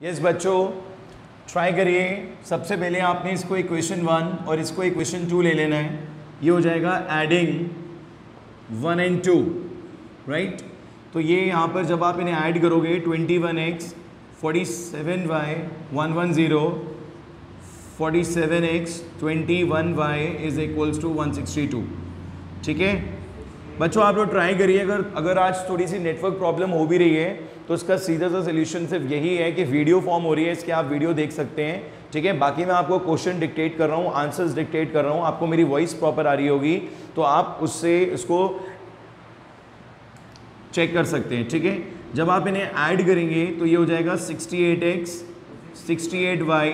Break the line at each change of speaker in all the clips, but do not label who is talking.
Yes बच्चों, try करिए। सबसे पहले आपने इसको इक्वेशन 1 और इसको इक्वेशन 2 ले लेना है। ये हो जाएगा एडिंग 1 and 2, राइट। तो ये यहाँ पर जब आप इन्हें ऐड करोगे 21x 47y 110 47x 21y is equals to 162। ठीक है बच्चों, आप लोग ट्राई करिए। अगर आज थोड़ी सी नेटवर्क प्रॉब्लम हो भी रही है तो इसका सीधा सा सोल्यूशन सिर्फ यही है कि वीडियो फॉर्म हो रही है, इसके आप वीडियो देख सकते हैं। ठीक है, बाकी मैं आपको क्वेश्चन डिक्टेट कर रहा हूँ, आंसर्स डिक्टेट कर रहा हूँ, आपको मेरी वॉइस प्रॉपर आ रही होगी तो आप उससे इसको चेक कर सकते हैं। ठीक है, जब आप इन्हें ऐड करेंगे तो ये हो जाएगा 68x 68y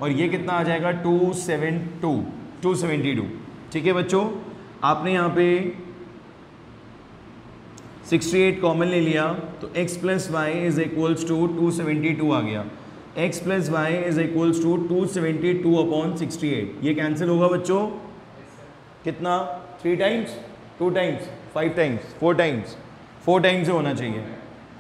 और ये कितना आ जाएगा 272। ठीक है बच्चों, आपने यहाँ पे 68 कॉमन ले लिया तो x plus y is equals to 272 आ गया। x plus y is equals to 272 upon 68। ये कैंसिल होगा बच्चों कितना? 3 times, 2 times, 5 times, 4 times, 4 times से होना चाहिए।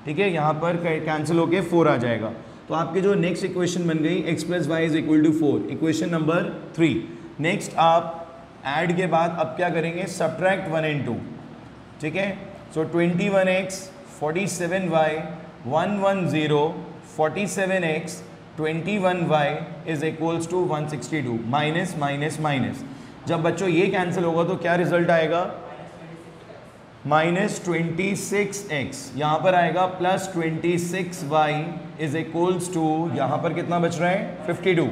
ठीक है, यहाँ पर कैंसिल होके 4 आ जाएगा। तो आपकी जो नेक्स्ट इक्वेशन बन गई x plus y is equal to 4, equation number 3। Next आप ऐड के बाद अब क्या करेंगे? Subtract 1 and 2। ठीक है, so 21x 47y 110 47x 21y is equals to 162। Minus minus minus, जब बच्चों ये कैंसिल होगा तो क्या रिजल्ट आएगा? माइनस 26x, यहाँ पर आएगा plus 26y is equals to, यहाँ पर कितना बच रहा है? 52,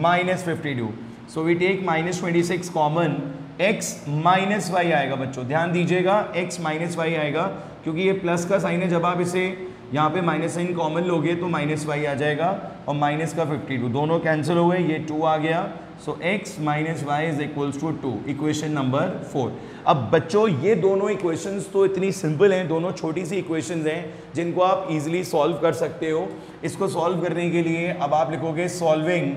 minus 52। So we take minus 26 common, x minus y आएगा। बच्चों ध्यान दीजिएगा, x माइनस वाई आएगा क्योंकि ये प्लस का साइन है। जब आप इसे यहाँ पे माइनस साइन कॉमन लोगे तो माइनस वाई आ जाएगा और माइनस का 52, दोनों कैंसिल हो गए, ये 2 आ गया। So x minus y is equals to 2, equation number 4। अब बच्चों ये दोनों इक्वेशंस तो इतनी सिंपल हैं, दोनों छोटी सी इक्वेशंस हैं जिनको आप इजीली सॉल्व कर सकते हो। इसको सॉल्व करने के लिए अब आप लिखोगे सॉल्विंग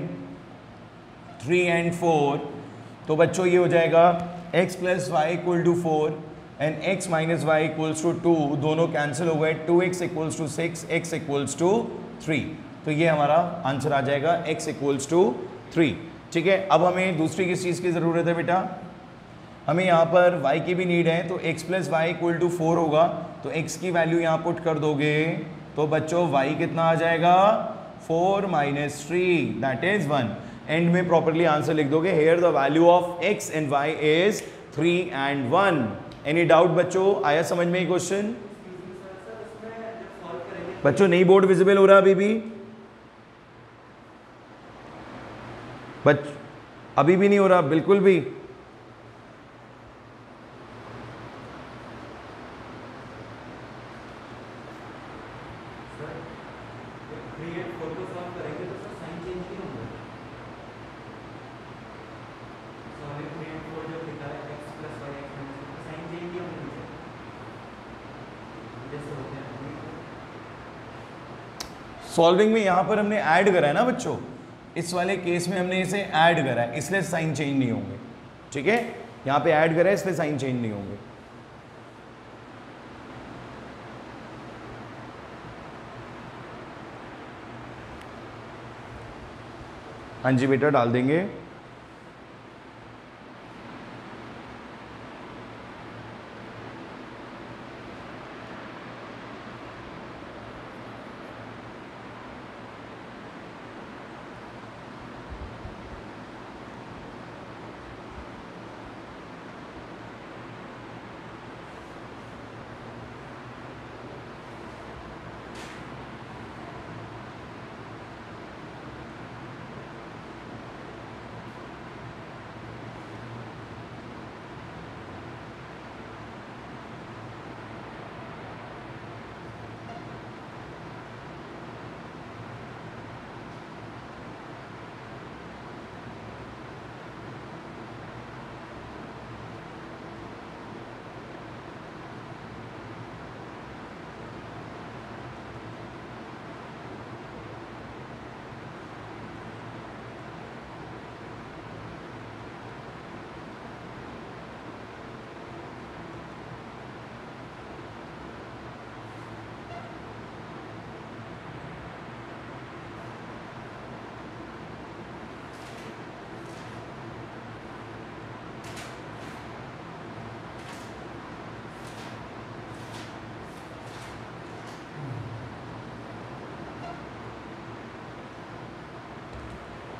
3 and 4। तो बच्चों ये हो जाएगा x plus y equal to 4 and x minus y equals to 2, दोनों कैंसिल हो गए। 2x equals to 6, x equals to 3। तो ये हमारा आंसर आ जाएगा x इक्वल्स टू 3। ठीक है, अब हमें दूसरी किस चीज़ की ज़रूरत है बेटा? हमें यहाँ पर y की भी नीड है। तो x plus y equal to 4 होगा तो x की वैल्यू यहाँ पुट कर दोगे तो बच्चों y कितना आ जाएगा? 4 माइनस 3 दैट इज 1। एंड में प्रॉपरली आंसर लिख दोगे। Here the value of x and y is 3 and 1। Any doubt बच्चों? आया समझ में ये क्वेश्चन? बच्चों नहीं बोर्ड विजिबल हो रहा अभी भी? अभी भी नहीं हो रहा बिल्कुल भी? सॉल्विंग में यहाँ पर हमने ऐड करा है ना बच्चों, इस वाले केस में हमने इसे ऐड करा है इसलिए साइन चेंज नहीं होंगे। ठीक है, यहाँ पे ऐड करा है इसलिए साइन चेंज नहीं होंगे। हाँ जी बेटा डाल देंगे।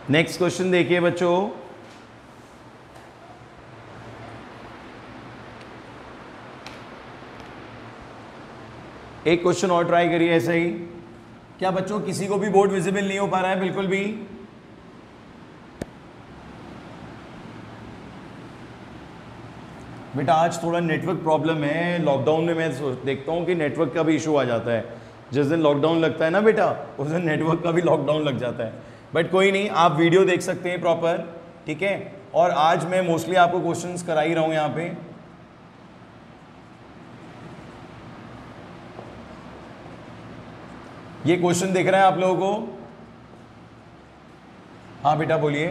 नेक्स्ट क्वेश्चन देखिए बच्चों, एक क्वेश्चन और ट्राई करिए ऐसे ही। क्या बच्चों किसी को भी बोर्ड विजिबल नहीं हो पा रहा है बिल्कुल भी? बेटा आज थोड़ा नेटवर्क प्रॉब्लम है, लॉकडाउन में मैं देखता हूँ कि नेटवर्क का भी इशू आ जाता है। जिस दिन लॉकडाउन लगता है ना बेटा, उस दिन नेटवर्क का भी लॉकडाउन लग जाता है। बट कोई नहीं, आप वीडियो देख सकते हैं प्रॉपर, ठीक है। और आज मैं मोस्टली आपको क्वेश्चंस करा ही रहा हूँ यहाँ पे। ये क्वेश्चन दिख रहा है आप लोगों को? हाँ बेटा बोलिए।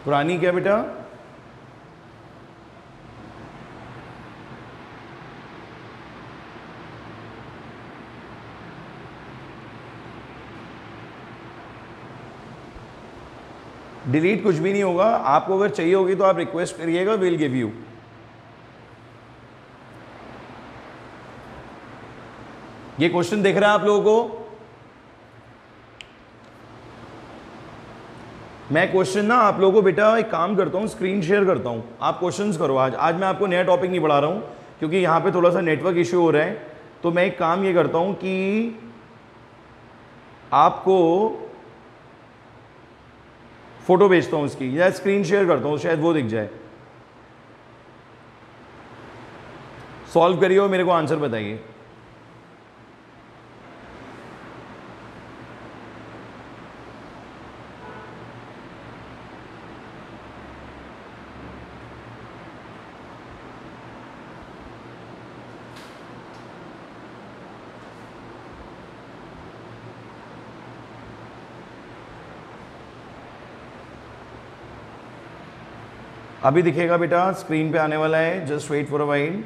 पुरानी क्या बेटा? डिलीट कुछ भी नहीं होगा, आपको अगर चाहिए होगी तो आप रिक्वेस्ट करिएगा, विल गिव यू। ये क्वेश्चन दिख रहा है आप लोगों को? मैं क्वेश्चन ना आप लोगों को बेटा एक काम करता हूँ, स्क्रीन शेयर करता हूँ, आप क्वेश्चंस करो। आज मैं आपको नया टॉपिक नहीं पढ़ा रहा हूँ क्योंकि यहाँ पे थोड़ा सा नेटवर्क इश्यू हो रहा है। तो मैं एक काम ये करता हूँ कि आपको फोटो भेजता हूँ इसकी, या स्क्रीन शेयर करता हूँ, शायद वो दिख जाए। सॉल्व करिए और मेरे को आंसर बताइए। अभी दिखेगा बेटा, स्क्रीन पे आने वाला है, just wait for a while.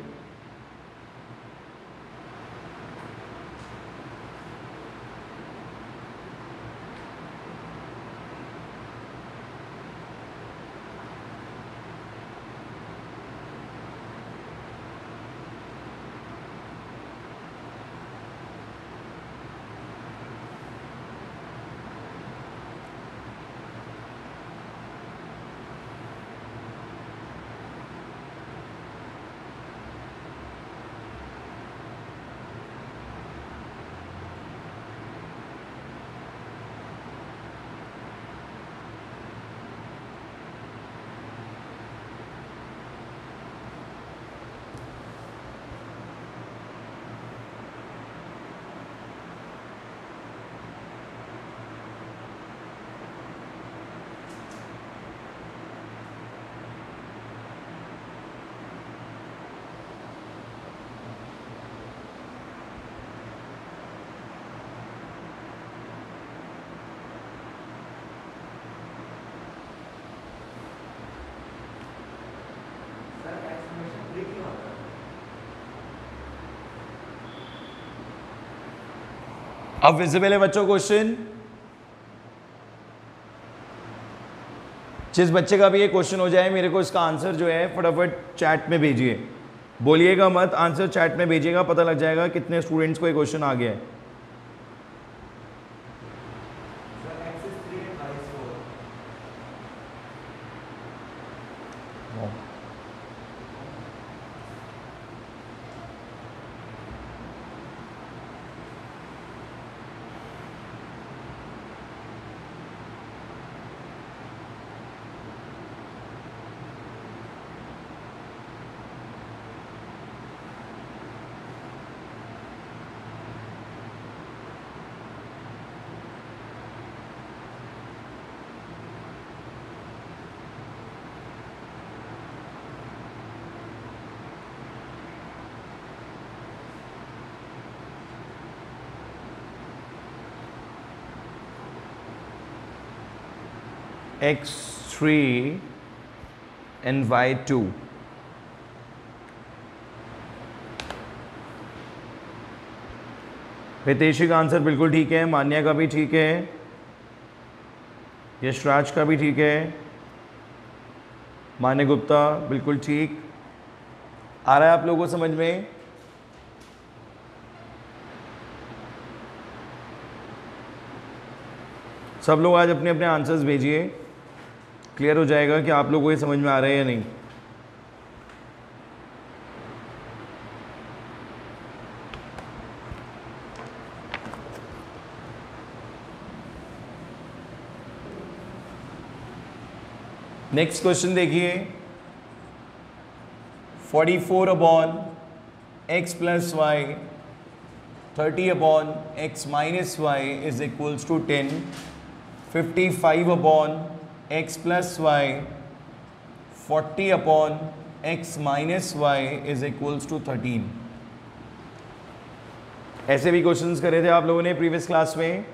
अब विजिबल है बच्चों क्वेश्चन? जिस बच्चे का भी ये क्वेश्चन हो जाए, मेरे को इसका आंसर जो है फटाफट चैट में भेजिए। बोलिएगा मत, आंसर चैट में भेजिएगा, पता लग जाएगा कितने स्टूडेंट्स को ये क्वेश्चन आ गया है। x3 and y2। हितेशी का आंसर बिल्कुल ठीक है, मान्या का भी ठीक है, यशराज का भी ठीक है, मान्य गुप्ता बिल्कुल ठीक। आ रहा है आप लोगों को समझ में? सब लोग आज अपने अपने आंसर्स भेजिए, क्लियर हो जाएगा कि आप लोगों को ये समझ में आ रहा है या नहीं। नेक्स्ट क्वेश्चन देखिए, 44 upon x plus y 30 upon x minus y is equals to 10, 55 upon x plus y 40 upon x minus y is equals to 13। ऐसे भी क्वेश्चंस करे थे आप लोगों ने प्रीवियस क्लास में।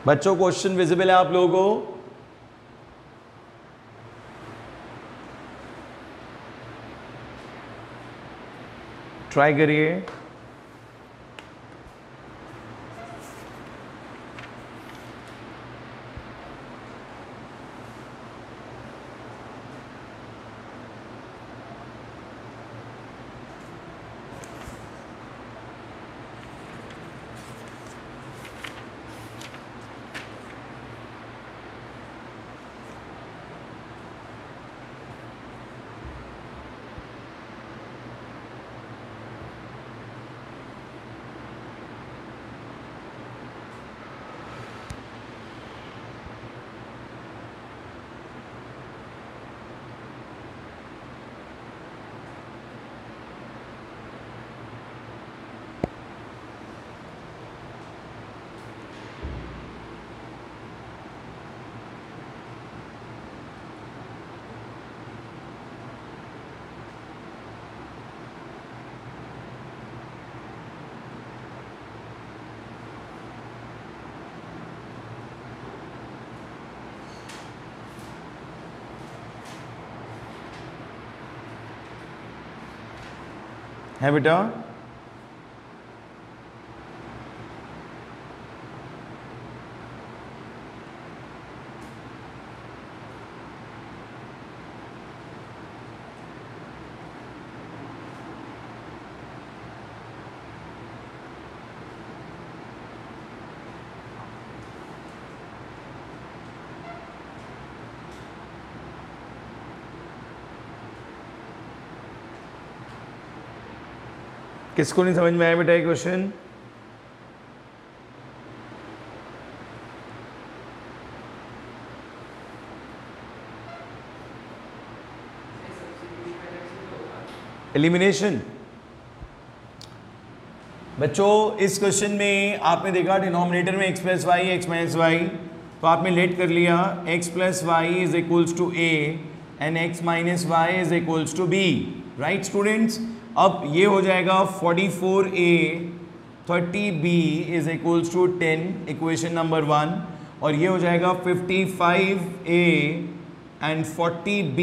बच्चों क्वेश्चन विजिबल है आप लोगों को? ट्राई करिए। है बेटा? किसको नहीं समझ में आया बेटा ये क्वेश्चन? एलिमिनेशन। बच्चों इस क्वेश्चन में आपने देखा डिनोमिनेटर में x plus y x minus y, तो आपने लेट कर लिया x plus y is equals to a and x minus y is equals to b, right students? अब ये हो जाएगा 44a 30b is equals to 10, equation number 1, और ये हो जाएगा 55a and 40b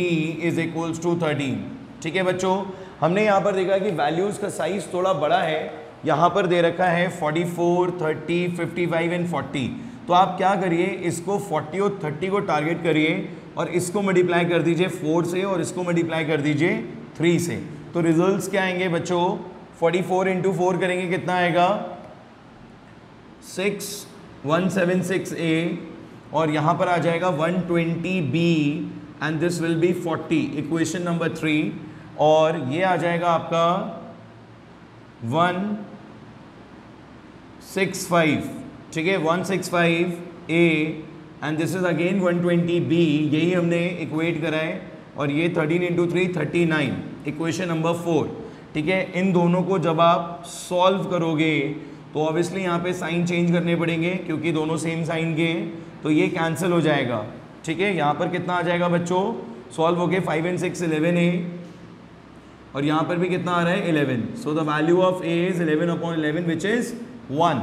is equals to 13। ठीक है बच्चों, हमने यहाँ पर देखा कि वैल्यूज़ का साइज थोड़ा बड़ा है, यहाँ पर दे रखा है 44, 30, 55 एंड 40। तो आप क्या करिए, इसको 40 और 30 को टारगेट करिए और इसको मल्टीप्लाई कर दीजिए 4 से और इसको मल्टीप्लाई कर दीजिए 3 से। तो रिजल्ट्स क्या आएंगे बच्चों? 44 इंटू 4 करेंगे कितना आएगा? 6176a, और यहाँ पर आ जाएगा 120b and this will be 40, equation number 3, और ये आ जाएगा आपका 165, ठीक है, 165a and this is again 120b, यही हमने इक्वेट करा है, और ये 13 इंटू 3 39, इक्वेशन नंबर 4। ठीक है, इन दोनों को जब आप सॉल्व करोगे तो ऑब्वियसली यहाँ पे साइन चेंज करने पड़ेंगे क्योंकि दोनों सेम साइन के, तो ये कैंसिल हो जाएगा। ठीक है, यहाँ पर कितना आ जाएगा बच्चों? सॉल्व हो गए 5 and 6 11a, और यहाँ पर भी कितना आ रहा है 11। So the value of a is 11 upon 11 which is 1।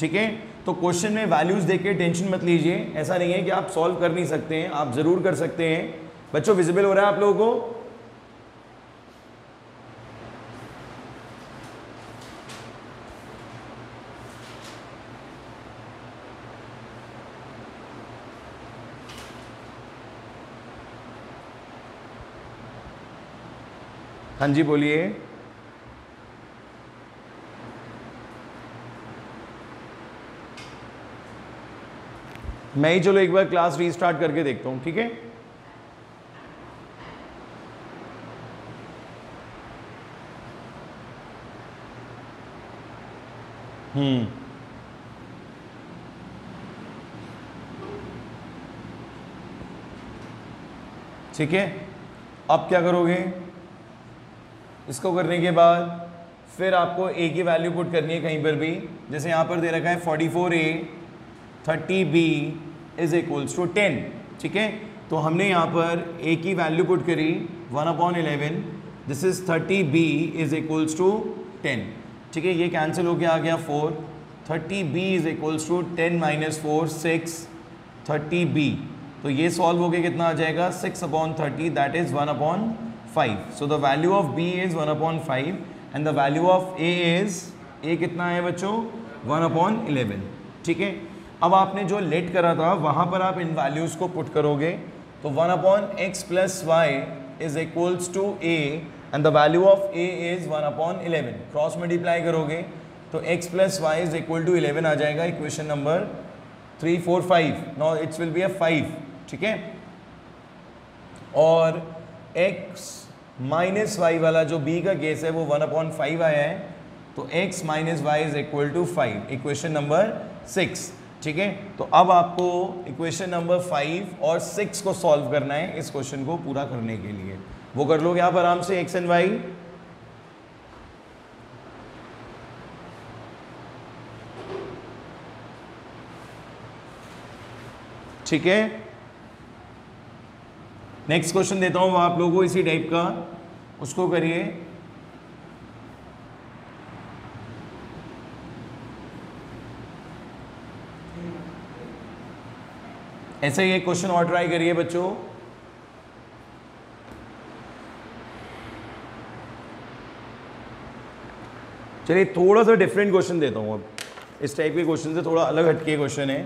ठीक है। तो क्वेश्चन में वैल्यूज देख के टेंशन मत लीजिए, ऐसा नहीं है कि आप सॉल्व कर नहीं सकते हैं, आप जरूर कर सकते हैं। बच्चों विजिबल हो रहा है आप लोगों को? हाँ जी बोलिए। मैं ही चलो एक बार क्लास रीस्टार्ट करके देखता हूं, ठीक है। ठीक है, अब क्या करोगे? इसको करने के बाद फिर आपको a की वैल्यू पुट करनी है कहीं पर भी। जैसे यहाँ पर दे रखा है 44a 30b is equals to 10, ठीक है। तो हमने यहाँ पर a की वैल्यू पुट करी 1/11, this is 30b is equals to 10, ठीक है। ये कैंसिल होके आ गया 4, 30b is equals to 10 minus 4 6 30b। तो ये सॉल्व होके कितना आ जाएगा 6/30, that is 1/5। So the value of b is 1/5 and the value of a is, a कितना है बच्चों 1/11, ठीक है। अब आपने जो लेट करा था वहाँ पर आप इन वैल्यूज़ को पुट करोगे, तो 1/x plus y is equals to a and the value of a is 1/11। Cross multiply करोगे तो x plus y is equal to 11 आ जाएगा, equation number 3 4 5। Now it's will be a 5, ठीक है। और x माइनस वाई वाला जो b का केस है वो 1/5 आया है, तो x minus y is equal to 5, equation number 6, ठीक है। तो अब आपको इक्वेशन नंबर 5 और 6 को सॉल्व करना है इस क्वेश्चन को पूरा करने के लिए। वो कर लोगे आप आराम से x एंड y। ठीक है, नेक्स्ट क्वेश्चन देता हूं आप लोगों को इसी टाइप का, उसको करिए। ऐसे ही एक क्वेश्चन और ट्राई करिए बच्चों। चलिए थोड़ा सा डिफरेंट क्वेश्चन देता हूं अब, इस टाइप के क्वेश्चन से थोड़ा अलग हटके क्वेश्चन है।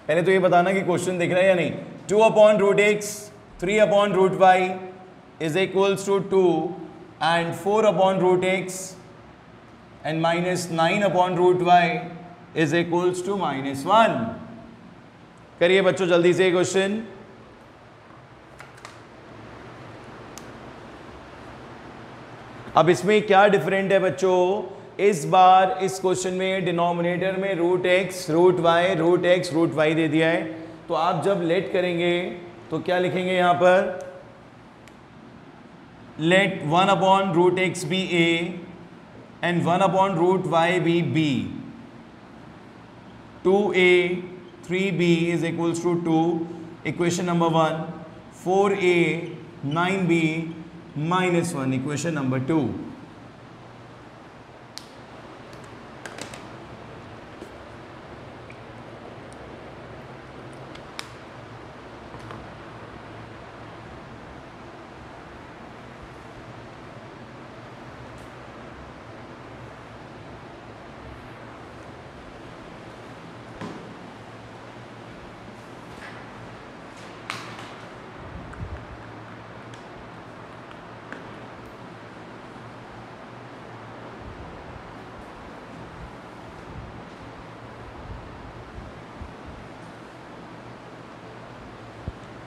पहले तो ये बताना कि क्वेश्चन दिख रहा है या नहीं। 2/√x 3/√y is equals to 2 and 4/√x and -9/√y is equals to -1। करिए बच्चों जल्दी से क्वेश्चन। अब इसमें क्या डिफरेंट है बच्चों, इस बार इस क्वेश्चन में डिनोमिनेटर में √x √x दे दिया है, तो आप जब लेट करेंगे तो क्या लिखेंगे यहां पर, let 1/√x be a and 1/√y be b, 2a 3b is equals to 2, equation number 1, 4a 9b minus 1, equation number 2.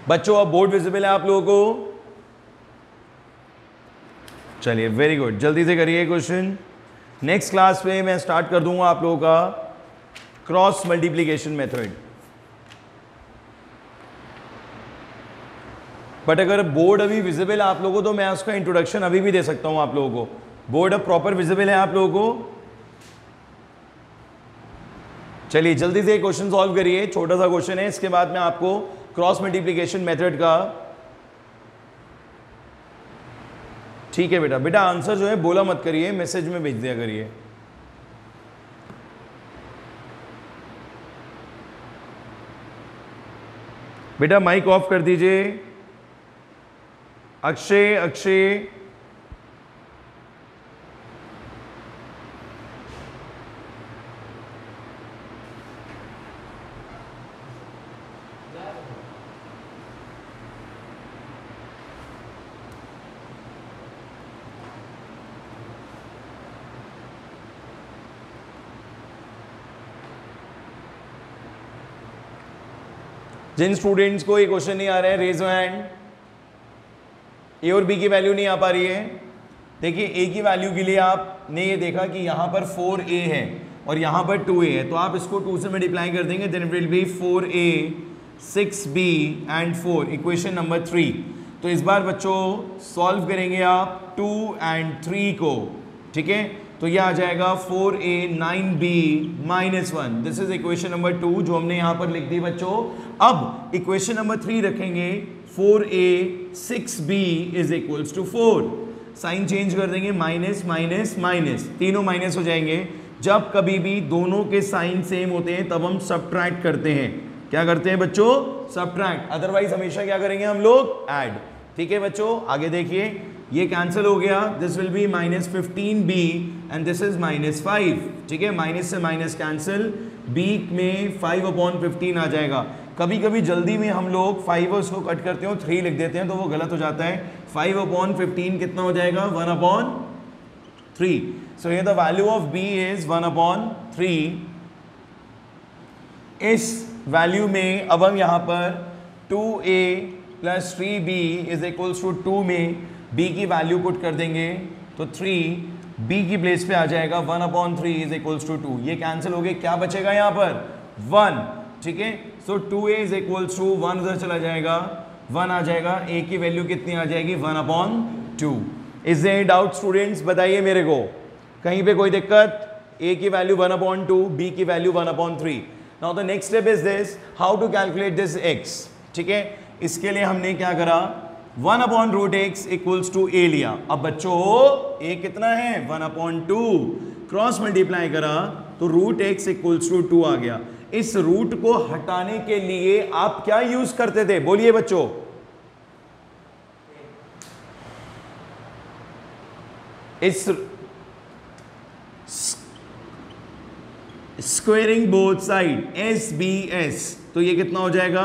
बच्चों अब बोर्ड विजिबल है आप लोगों को? चलिए वेरी गुड, जल्दी से करिए क्वेश्चन। नेक्स्ट क्लास में मैं स्टार्ट कर दूंगा आप लोगों का क्रॉस मल्टीप्लिकेशन मेथड। बट अगर बोर्ड अभी विजिबल है आप लोगों को तो मैं उसका इंट्रोडक्शन अभी भी दे सकता हूं आप लोगों को। बोर्ड अब प्रॉपर विजिबल है आप लोगों को? चलिए जल्दी से क्वेश्चन सॉल्व करिए, छोटा सा क्वेश्चन है, इसके बाद मैं आपको क्रॉस मल्टीप्लिकेशन मेथड का, ठीक है बेटा, बेटा आंसर जो है बोला मत करिए, मैसेज में भेज दिया करिए। बेटा माइक ऑफ कर दीजिए। अक्षय अक्षय जिन स्टूडेंट्स को ये क्वेश्चन नहीं आ रहा है रेज योर हैंड। ए और बी की वैल्यू नहीं आ पा रही है। देखिए ए की वैल्यू के लिए आपने ये देखा कि यहाँ पर 4a है और यहाँ पर 2a है, तो आप इसको 2 से मल्टीप्लाई कर देंगे, then it will be 4a 6b and 4, equation number 3। तो इस बार बच्चों सॉल्व करेंगे आप 2 एंड 3 को, ठीक है। तो ये आ जाएगा 4a 9b -1, this is equation number 2 जो हमने यहाँ पर लिख दी बच्चों। अब इक्वेशन नंबर 3 रखेंगे, 4a 6b is equals to 4, sign change कर देंगे, माइनस माइनस माइनस, तीनों माइनस हो जाएंगे। जब कभी भी दोनों के साइन सेम होते हैं तब हम सब्ट्रैक्ट करते हैं। क्या करते हैं बच्चों? सब्ट्रैक्ट, अदरवाइज हमेशा क्या करेंगे हम लोग? ऐड। ठीक है बच्चों, आगे देखिए, ये कैंसिल हो गया, this will be -15b and this is -5, ठीक है। माइनस से माइनस कैंसिल, b में 5/15 आ जाएगा। कभी कभी जल्दी में हम लोग 5 उसको कट करते हो 3 लिख देते हैं तो वो गलत हो जाता है। 5/15 कितना हो जाएगा? 1/3। So here the value of b is 1/3। इस वैल्यू में अब हम यहाँ पर 2a + 3b is equals to 2 में b की वैल्यू पुट कर देंगे तो 3 b की प्लेस पे आ जाएगा 1/3 इज इक्वल्स टू 2। ये कैंसिल हो गए, क्या बचेगा यहाँ पर? 1, ठीक है। सो 2a इज इक्वल्स टू 1 उधर चला जाएगा, 1 आ जाएगा, a की वैल्यू कितनी आ जाएगी? 1/2। Is there doubt students? बताइए मेरे को, कहीं पे कोई दिक्कत? a की वैल्यू 1/2, b की वैल्यू 1/3। Now the next step is this, how to calculate this x, ठीक है। इसके लिए हमने क्या करा, 1/√x इक्वल्स टू a लिया। अब बच्चों a कितना है? 1/2, क्रॉस मल्टीप्लाई करा तो √x इक्वल्स टू 2 आ गया। इस रूट को हटाने के लिए आप क्या यूज करते थे? बोलिए बच्चों। इस स्क्वेयरिंग बोथ साइड, SBS, तो ये कितना हो जाएगा?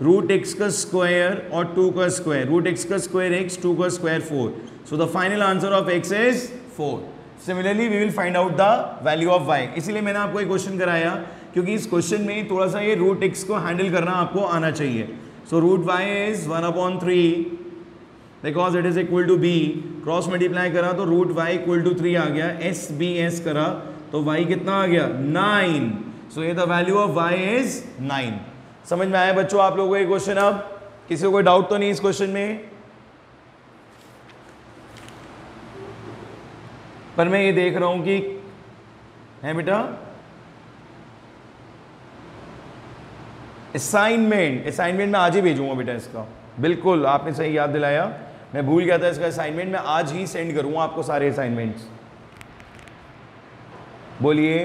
√x का स्क्वायर और 2 का स्क्वायर, √x का स्क्वायर x, 2 का square 4। So the final answer of x is 4। Similarly we will find out the value of y। इसीलिए मैंने आपको एक क्वेश्चन कराया क्योंकि इस क्वेश्चन में थोड़ा सा ये √x को हैंडल करना आपको आना चाहिए। So √y is 1/3 because it is equal to b, cross multiply करा तो √y इक्वल टू 3 आ गया, SBS करा तो y कितना आ गया? 9। सो ये the value of y is 9। समझ में आया बच्चों आप लोगों को ये क्वेश्चन? अब किसी को कोई डाउट तो नहीं इस क्वेश्चन में? पर मैं ये देख रहा हूं कि है बेटा असाइनमेंट मैं आज ही भेजूंगा बेटा इसका। बिल्कुल आपने सही याद दिलाया, मैं भूल गया था इसका असाइनमेंट, मैं आज ही सेंड करूंगा आपको सारे असाइनमेंट्स। बोलिए।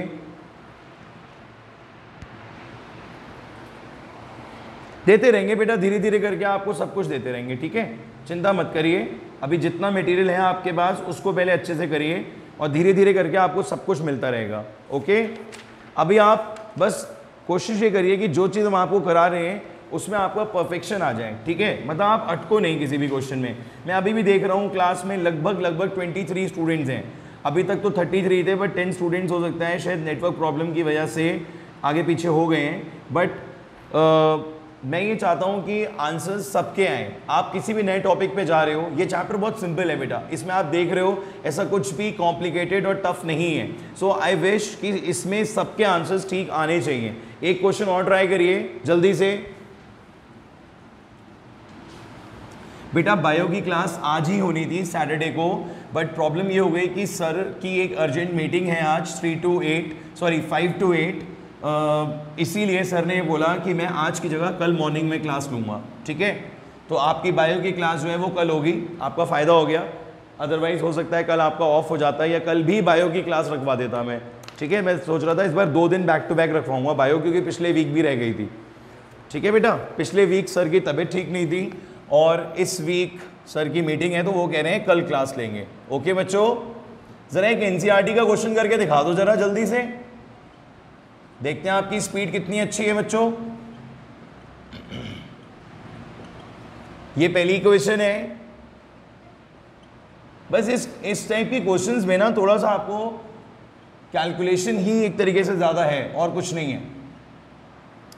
देते रहेंगे बेटा, धीरे धीरे करके आपको सब कुछ देते रहेंगे, ठीक है। चिंता मत करिए, अभी जितना मटेरियल है आपके पास उसको पहले अच्छे से करिए और धीरे धीरे करके आपको सब कुछ मिलता रहेगा, ओके। अभी आप बस कोशिश ये करिए कि जो चीज़ हम आपको करा रहे हैं उसमें आपका परफेक्शन आ जाए, ठीक है। मतलब आप अटको नहीं किसी भी क्वेश्चन में। मैं अभी भी देख रहा हूँ क्लास में लगभग 23 स्टूडेंट्स हैं। अभी तक तो 33 थे, बट 10 स्टूडेंट्स हो सकता है शायद नेटवर्क प्रॉब्लम की वजह से आगे पीछे हो गए हैं। बट मैं ये चाहता हूँ कि आंसर्स सबके आएँ। आप किसी भी नए टॉपिक पे जा रहे हो, ये चैप्टर बहुत सिंपल है बेटा, इसमें आप देख रहे हो ऐसा कुछ भी कॉम्प्लिकेटेड और टफ नहीं है। सो आई विश कि इसमें सबके आंसर्स ठीक आने चाहिए। एक क्वेश्चन और ट्राई करिए जल्दी से बेटा। बायो की क्लास आज ही होनी थी सैटरडे को, बट प्रॉब्लम ये हो गई कि सर की एक अर्जेंट मीटिंग है आज 5 to 8, इसीलिए सर ने बोला कि मैं आज की जगह कल मॉर्निंग में क्लास लूँगा, ठीक है। तो आपकी बायो की क्लास जो है वो कल होगी, आपका फ़ायदा हो गया। अदरवाइज हो सकता है कल आपका ऑफ हो जाता है या कल भी बायो की क्लास रखवा देता मैं, ठीक है। मैं सोच रहा था इस बार 2 दिन बैक टू बैक रखवाऊँगा बायो, क्योंकि पिछले वीक भी रह गई थी, ठीक है बेटा, पिछले वीक सर की तबीयत ठीक नहीं थी और इस वीक सर की मीटिंग है तो वो कह रहे हैं कल क्लास लेंगे। ओके बच्चों, जरा एक एनसीईआरटी का क्वेश्चन करके दिखा दो जरा जल्दी से, देखते हैं आपकी स्पीड कितनी अच्छी है बच्चों। ये पहली क्वेश्चन है। बस इस टाइप की क्वेश्चंस में ना थोड़ा सा आपको कैलकुलेशन ही एक तरीके से ज़्यादा है और कुछ नहीं है।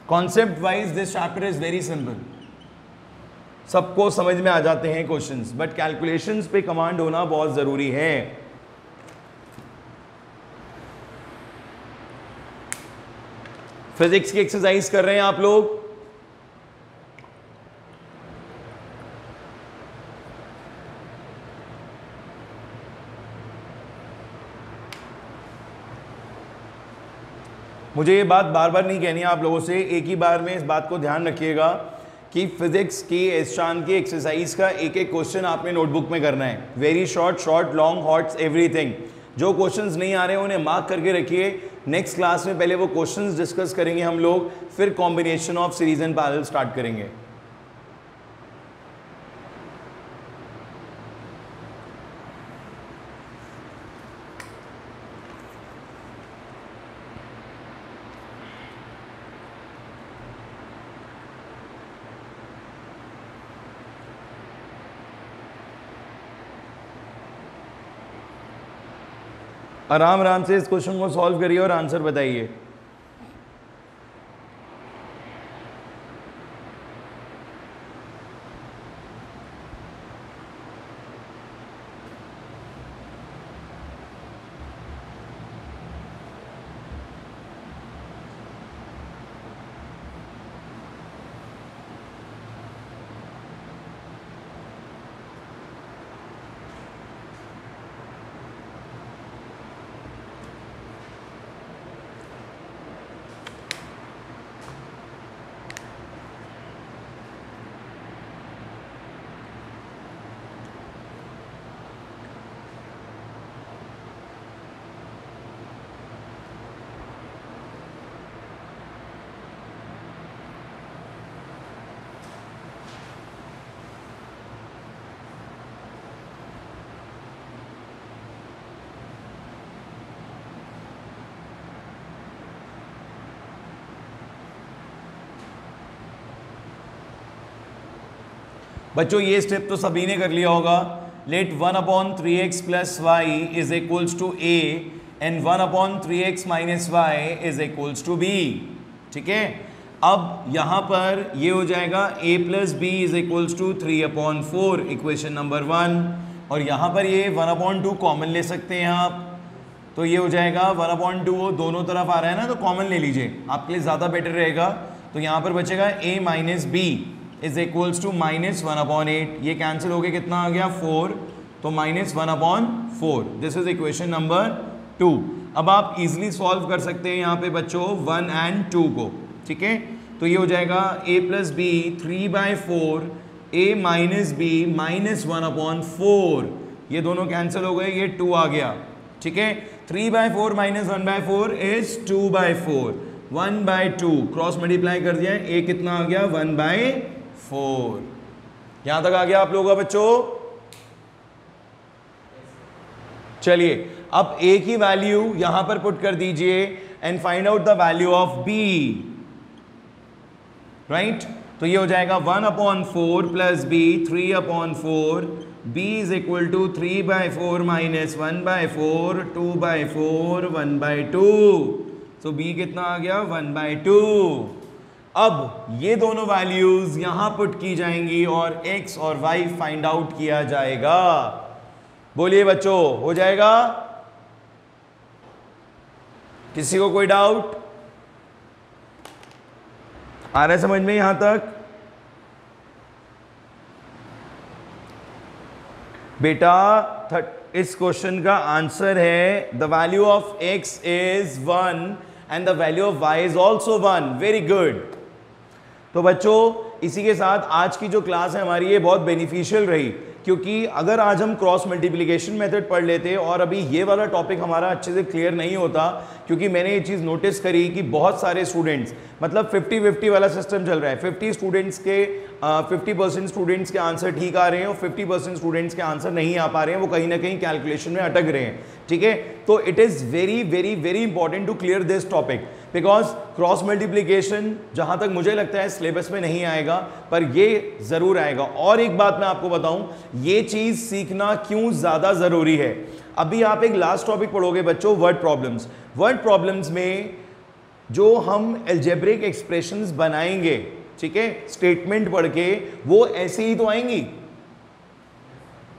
Concept wise this chapter is very simple, सबको समझ में आ जाते हैं क्वेश्चंस, बट कैलकुलेशंस पे कमांड होना बहुत ज़रूरी है। फिजिक्स की एक्सरसाइज कर रहे हैं आप लोग? मुझे ये बात बार बार नहीं कहनी है आप लोगों से, एक ही बार में इस बात को ध्यान रखिएगा कि फिजिक्स की इस शान की एक्सरसाइज का एक एक क्वेश्चन आपने नोटबुक में करना है। Very short, short, long, hots, everything. जो क्वेश्चंस नहीं आ रहे हैं उन्हें मार्क करके रखिए। नेक्स्ट क्लास में पहले वो क्वेश्चंस डिस्कस करेंगे हम लोग, फिर combination of series and parallel start करेंगे। आराम आराम से इस क्वेश्चन को सॉल्व करिए और आंसर बताइए। बच्चों ये स्टेप तो सभी ने कर लिया होगा। Let 1/3x plus y is equals to a and 1/3x minus y is equals to b। ठीक है, अब यहां पर ये हो जाएगा a plus b is equals to 3/4, equation number 1। और यहां पर ये 1/2 कॉमन ले सकते हैं आप, तो ये हो जाएगा 1/2, दोनों तरफ आ रहा है ना, तो कॉमन ले लीजिए, आपके लिए ज़्यादा बेटर रहेगा। तो यहाँ पर बचेगा a minus b is equals to -1/8। ये कैंसिल हो गया, कितना आ गया 4, तो -1/4। This is equation number 2। अब आप इजीली सॉल्व कर सकते हैं यहाँ पे बच्चों 1 और 2 को। ठीक है, तो ये हो जाएगा a plus b 3/4, a minus b -1/4। ये दोनों कैंसिल हो गए, ये 2 आ गया। ठीक है, 3/4 माइनस 1/4 इज 2/4, 1/2 क्रॉस मल्टीप्लाई कर दिया, a कितना आ गया 1/4। यहां तक आ गया आप लोगों का बच्चों? चलिए अब a की वैल्यू यहां पर पुट कर दीजिए and find out the value of b। Right, तो ये हो जाएगा 1/4 plus b 3/4, b is equal to 3/4 minus 1/4, 2/4, 1/2। तो b कितना आ गया 1/2। अब ये दोनों वैल्यूज यहां पुट की जाएंगी और x और y फाइंड आउट किया जाएगा। बोलिए बच्चों, हो जाएगा? किसी को कोई डाउट आ रहा है समझ में यहां तक? बेटा इस क्वेश्चन का आंसर है the value of x is 1 and the value of y is also 1। Very good. तो बच्चों इसी के साथ आज की जो क्लास है हमारी ये बहुत बेनिफिशियल रही, क्योंकि अगर आज हम क्रॉस मल्टीप्लिकेशन मेथड पढ़ लेते और अभी ये वाला टॉपिक हमारा अच्छे से क्लियर नहीं होता, क्योंकि मैंने ये चीज़ नोटिस करी कि बहुत सारे स्टूडेंट्स, मतलब 50-50 वाला सिस्टम चल रहा है, 50% स्टूडेंट्स के आंसर ठीक आ रहे हैं और 50% स्टूडेंट्स के आंसर नहीं आ पा रहे हैं, वो कहीं ना कहीं कैलकुलेशन में अटक रहे हैं, ठीक है। तो it is very very very important to clear this topic, because cross multiplication जहाँ तक मुझे लगता है सिलेबस में नहीं आएगा, पर ये ज़रूर आएगा। और एक बात मैं आपको बताऊं, ये चीज़ सीखना क्यों ज़्यादा ज़रूरी है। अभी आप एक लास्ट टॉपिक पढ़ोगे बच्चों, वर्ड प्रॉब्लम्स। वर्ड प्रॉब्लम्स में जो हम अलजेब्रिक एक्सप्रेशंस बनाएंगे, ठीक है, स्टेटमेंट पढ़ के, वो ऐसे ही तो आएंगी,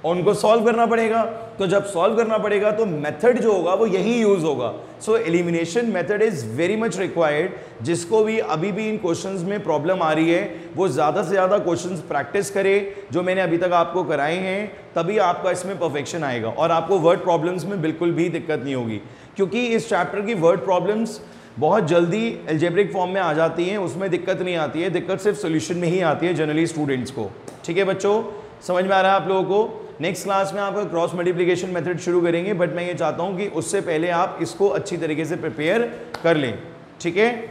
उनको सॉल्व करना पड़ेगा। तो जब सॉल्व करना पड़ेगा तो मेथड जो होगा वो यही यूज होगा। So elimination method is very much required. जिसको भी अभी भी इन क्वेश्चंस में प्रॉब्लम आ रही है, वो ज़्यादा से ज़्यादा क्वेश्चंस प्रैक्टिस करे जो मैंने अभी तक आपको कराए हैं, तभी आपका इसमें परफेक्शन आएगा और आपको वर्ड प्रॉब्लम्स में बिल्कुल भी दिक्कत नहीं होगी, क्योंकि इस चैप्टर की वर्ड प्रॉब्लम्स बहुत जल्दी अलजेब्रिक फॉर्म में आ जाती हैं, उसमें दिक्कत नहीं आती है, दिक्कत सिर्फ सोल्यूशन में ही आती है जनरली स्टूडेंट्स को। ठीक है बच्चों, समझ में आ रहा है आप लोगों को। नेक्स्ट क्लास में आपका क्रॉस मल्टीप्लिकेशन मेथड शुरू करेंगे, बट मैं ये चाहता हूँ कि उससे पहले आप इसको अच्छी तरीके से प्रिपेयर कर लें, ठीक है।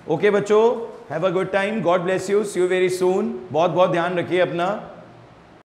ओके बच्चों, have a good time, God bless you, see you very soon. बहुत बहुत ध्यान रखिए अपना।